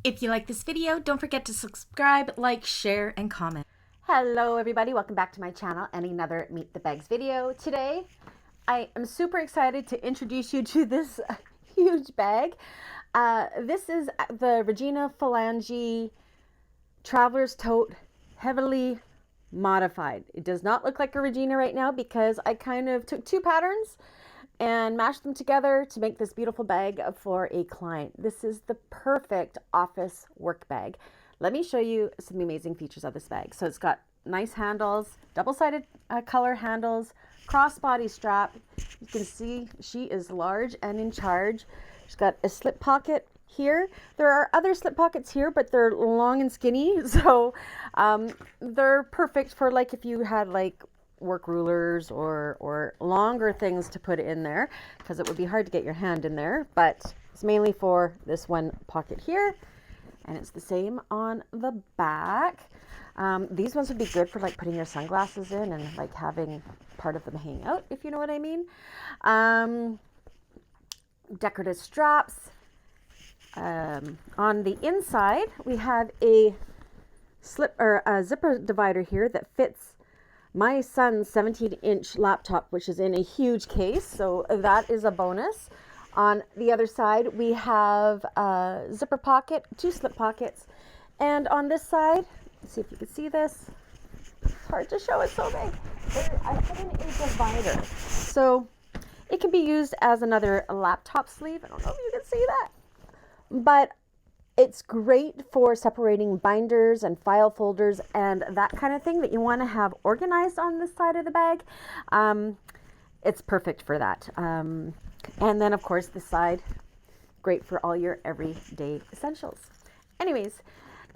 If you like this video, don't forget to subscribe, like, share, and comment. Hello everybody, welcome back to my channel and another Meet the Bags video. Today, I am super excited to introduce you to this huge bag. This is the Regina Phalange Traveler's Tote, heavily modified. It does not look like a Regina right now because I kind of took two patterns and mashed them together to make this beautiful bag for a client. This is the perfect office work bag. Let me show you some amazing features of this bag. So it's got nice handles, double-sided color handles, crossbody strap. You can see she is large and in charge. She's got a slip pocket here. There are other slip pockets here, but they're long and skinny. So they're perfect for like if you had like work rulers or longer things to put in there, because it would be hard to get your hand in there, but it's mainly for this one pocket here. And it's the same on the back. These ones would be good for like putting your sunglasses in and like having part of them hang out, if you know what I mean. Decorative straps. On the inside, we have a zipper divider here that fits my son's 17-inch laptop, which is in a huge case, so that is a bonus. On the other side, we have a zipper pocket, two slip pockets, and on this side, let's see if you can see this. It's hard to show, it's so big. I put in a divider, so it can be used as another laptop sleeve. I don't know if you can see that, but it's great for separating binders and file folders and that kind of thing that you want to have organized on this side of the bag. It's perfect for that. And then, of course, this side, great for all your everyday essentials. Anyways,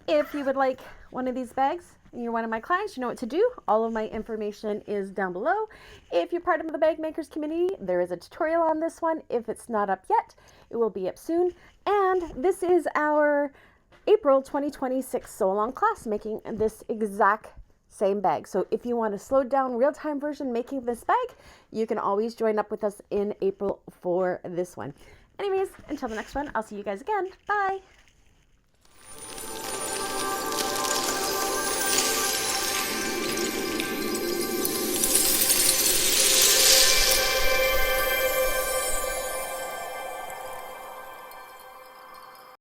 if you would like one of these bags and you're one of my clients, you know what to do. All of my information is down below. If you're part of the bag makers community, there is a tutorial on this one. If it's not up yet, it will be up soon. And this is our April 2026 sew along class, making this exact same bag. So if you want a slowed down real-time version making this bag, you can always join up with us in April for this one. Anyways, until the next one, I'll see you guys again. Bye.